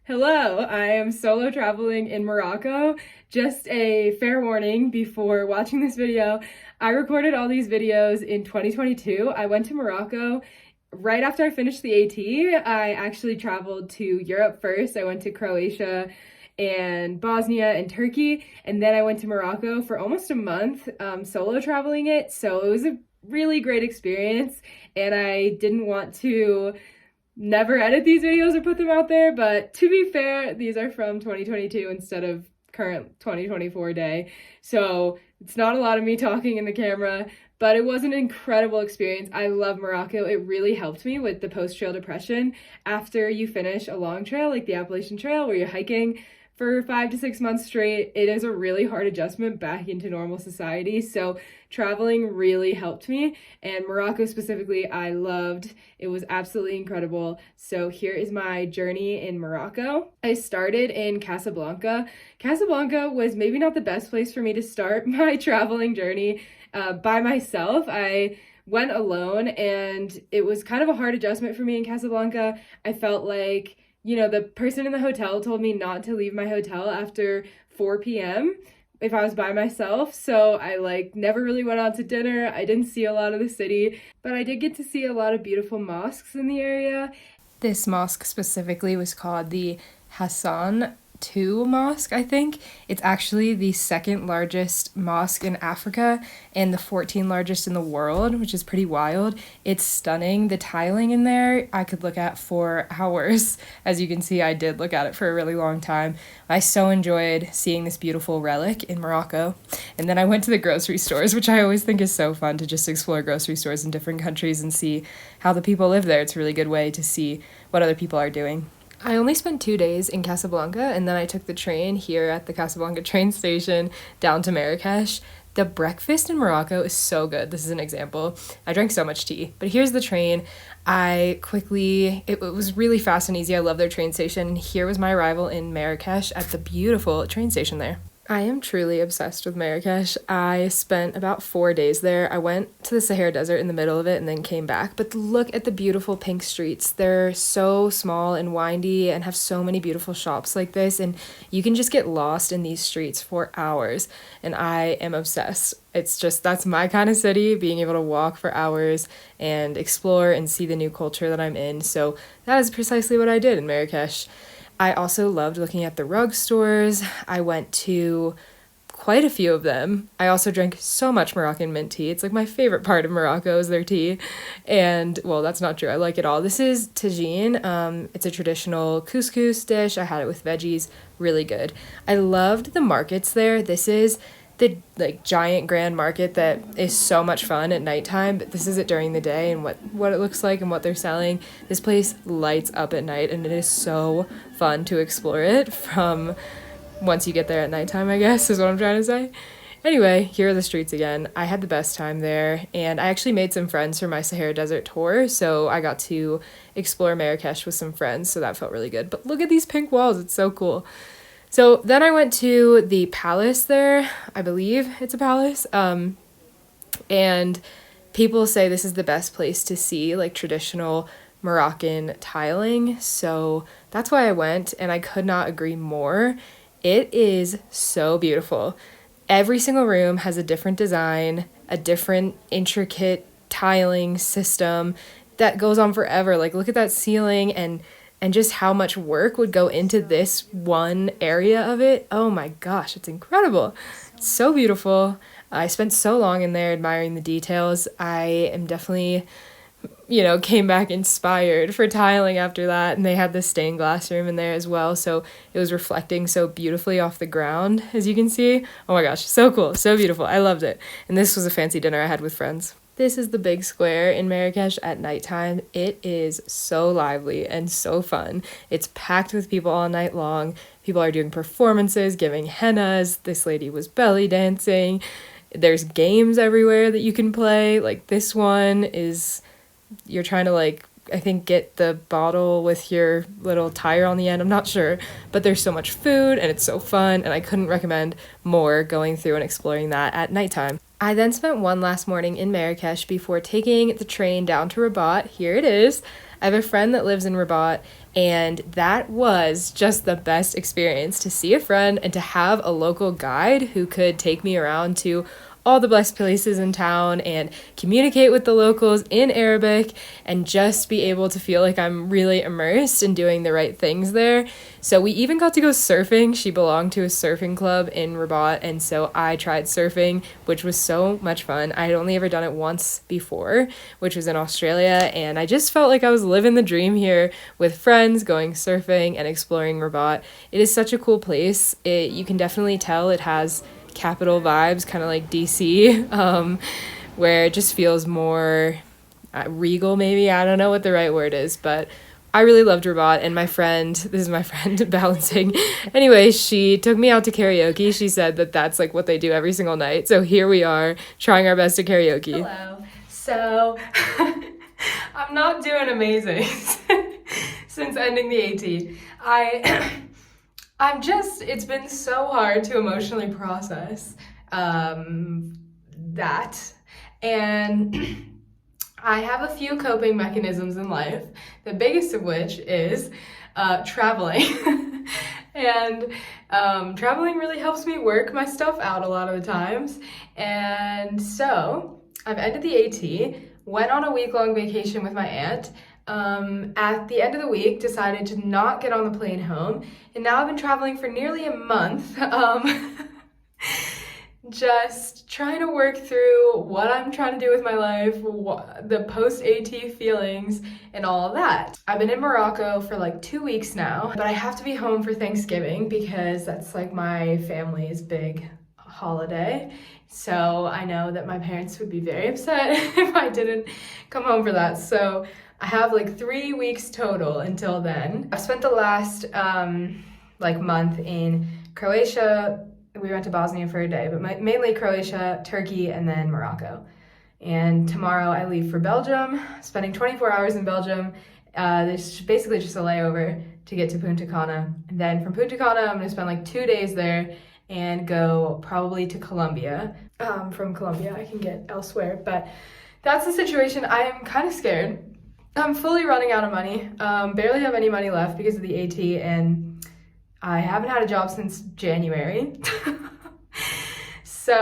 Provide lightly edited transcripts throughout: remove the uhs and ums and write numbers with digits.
Hello, I am solo traveling in Morocco. Just a fair warning before watching this video. I recorded all these videos in 2022. I went to Morocco right after I finished the AT. I actually traveled to Europe first. I went to Croatia and Bosnia and Turkey, and then I went to Morocco for almost a month, solo traveling it. So it was a really great experience, and I didn't want to never edit these videos or put them out there, but to be fair, these are from 2022 instead of current 2024 day. So it's not a lot of me talking in the camera, but it was an incredible experience. I love Morocco. It really helped me with the post-trail depression. After you finish a long trail like the Appalachian Trail where you're hiking for 5 to 6 months straight, it is a really hard adjustment back into normal society. So traveling really helped me, and Morocco specifically, I loved. It was absolutely incredible. So here is my journey in Morocco. I started in Casablanca. Casablanca was maybe not the best place for me to start my traveling journey by myself. I went alone, and it was kind of a hard adjustment for me in Casablanca. I felt like the person in the hotel told me not to leave my hotel after 4 p.m. if I was by myself. So I never really went out to dinner. I didn't see a lot of the city, but I did get to see a lot of beautiful mosques in the area. This mosque specifically was called the Hassan II Mosque, I think. It's actually the second largest mosque in Africa and the 14th largest in the world, which is pretty wild. It's stunning. The tiling in there I could look at for hours. As you can see, I did look at it for a really long time. I so enjoyed seeing this beautiful relic in Morocco. And then I went to the grocery stores, which I always think is so fun to just explore grocery stores in different countries and see how the people live there. It's a really good way to see what other people are doing. I only spent 2 days in Casablanca, and then I took the train here at the Casablanca train station down to Marrakech. The breakfast in Morocco is so good. This is an example. I drank so much tea, but here's the train. It was really fast and easy. I love their train station. Here was my arrival in Marrakech at the beautiful train station there. I am truly obsessed with Marrakech. I spent about 4 days there. I went to the Sahara Desert in the middle of it and then came back. But look at the beautiful pink streets. They're so small and windy and have so many beautiful shops like this. And you can just get lost in these streets for hours. And I am obsessed. That's my kind of city, being able to walk for hours and explore and see the new culture that I'm in. So that is precisely what I did in Marrakech. I also loved looking at the rug stores. I went to quite a few of them. I also drank so much Moroccan mint tea. It's like my favorite part of Morocco is their tea. And, well, that's not true. I like it all. This is tagine. It's a traditional couscous dish. I had it with veggies. Really good. I loved the markets there. This is the giant grand market that is so much fun at nighttime, but this is it during the day and what it looks like and what they're selling. This place lights up at night, and it is so fun to explore it from once you get there at nighttime, I guess is what I'm trying to say. Anyway, here are the streets again. I had the best time there, and I actually made some friends for my Sahara Desert tour, so I got to explore Marrakech with some friends, so that felt really good. But look at these pink walls, it's so cool. So then I went to the palace there. I believe it's a palace. And people say this is the best place to see traditional Moroccan tiling. So that's why I went, and I could not agree more. It is so beautiful. Every single room has a different design, a different intricate tiling system that goes on forever. Look at that ceiling and just how much work would go into this one area of it. Oh my gosh, it's incredible. It's so beautiful. I spent so long in there admiring the details. I am definitely, came back inspired for tiling after that. And they had this stained glass room in there as well. So it was reflecting so beautifully off the ground, as you can see. Oh my gosh, so cool, so beautiful. I loved it. And this was a fancy dinner I had with friends. This is the big square in Marrakech at nighttime. It is so lively and so fun. It's packed with people all night long. People are doing performances, giving hennas. This lady was belly dancing. There's games everywhere that you can play. This one is, you're trying to I think get the bottle with your little tire on the end. I'm not sure, but there's so much food and it's so fun, and I couldn't recommend more going through and exploring that at nighttime. I then spent one last morning in Marrakech before taking the train down to Rabat. Here it is. I have a friend that lives in Rabat, And that was just the best experience, to see a friend and to have a local guide who could take me around to all the best places in town and communicate with the locals in Arabic and just be able to feel like I'm really immersed in doing the right things there. So we even got to go surfing. She belonged to a surfing club in Rabat, and so I tried surfing, which was so much fun. I had only ever done it once before, which was in Australia, and I just felt like I was living the dream here with friends, going surfing and exploring Rabat. It is such a cool place. You can definitely tell it has capital vibes, kind of like DC, where it just feels more regal, maybe. I don't know what the right word is, but I really loved Rabat. And my friend, this is my friend balancing, anyway, she took me out to karaoke. She said that that's like what they do every single night. So here we are trying our best at karaoke. Hello. So I'm not doing amazing since ending the AT. It's been so hard to emotionally process that. And I have a few coping mechanisms in life, the biggest of which is traveling. And traveling really helps me work my stuff out a lot of the times. And so I've ended the AT, went on a week-long vacation with my aunt. At the end of the week, decided to not get on the plane home, and now I've been traveling for nearly a month, just trying to work through what I'm trying to do with my life, the post-AT feelings, and all of that. I've been in Morocco for like 2 weeks now, but I have to be home for Thanksgiving because that's like my family's big holiday. So I know that my parents would be very upset if I didn't come home for that. So I have like 3 weeks total until then. I've spent the last month in Croatia. We went to Bosnia for a day, but mainly Croatia, Turkey, and then Morocco. And tomorrow I leave for Belgium, spending 24 hours in Belgium. There's basically just a layover to get to Punta Cana. And then from Punta Cana, I'm gonna spend like 2 days there and go probably to Colombia. From Colombia, I can get elsewhere, but that's the situation. I am kind of scared. I'm fully running out of money, barely have any money left because of the AT, and I haven't had a job since January. So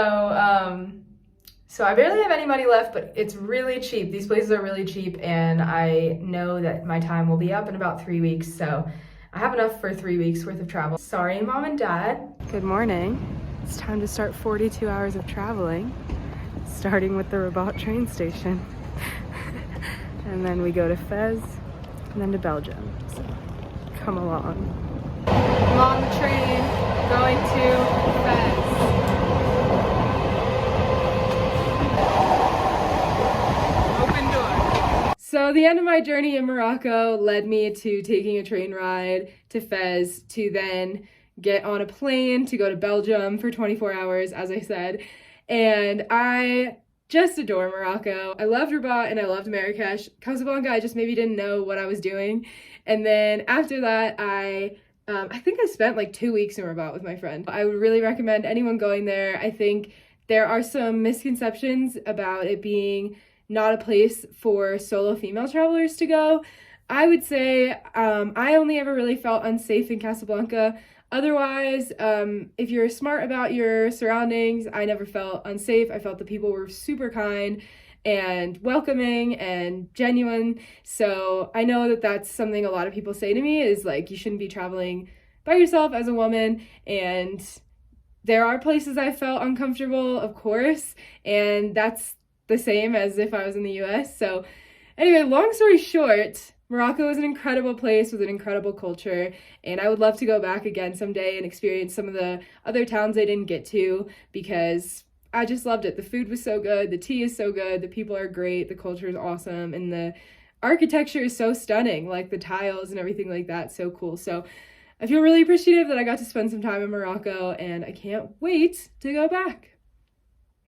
I barely have any money left, but it's really cheap. These places are really cheap, and I know that my time will be up in about 3 weeks, so I have enough for 3 weeks worth of travel. Sorry, Mom and Dad. Good morning. It's time to start 42 hours of traveling, starting with the Rabat train station. And then we go to Fez, and then to Belgium. So come along. I'm on the train, going to Fez. Open door. So the end of my journey in Morocco led me to taking a train ride to Fez to then get on a plane to go to Belgium for 24 hours, as I said. And I just adore Morocco. I loved Rabat and I loved Marrakech. Casablanca, I just maybe didn't know what I was doing. And then after that, I think I spent like 2 weeks in Rabat with my friend. I would really recommend anyone going there. I think there are some misconceptions about it being not a place for solo female travelers to go. I would say I only ever really felt unsafe in Casablanca. Otherwise, if you're smart about your surroundings, I never felt unsafe. I felt the people were super kind and welcoming and genuine. So I know that that's something a lot of people say to me is like, you shouldn't be traveling by yourself as a woman. And there are places I felt uncomfortable, of course, and that's the same as if I was in the US. So anyway, long story short, Morocco is an incredible place with an incredible culture, and I would love to go back again someday and experience some of the other towns I didn't get to because I just loved it. The food was so good, the tea is so good, the people are great, the culture is awesome, and the architecture is so stunning, like the tiles and everything like that, so cool. So I feel really appreciative that I got to spend some time in Morocco, and I can't wait to go back.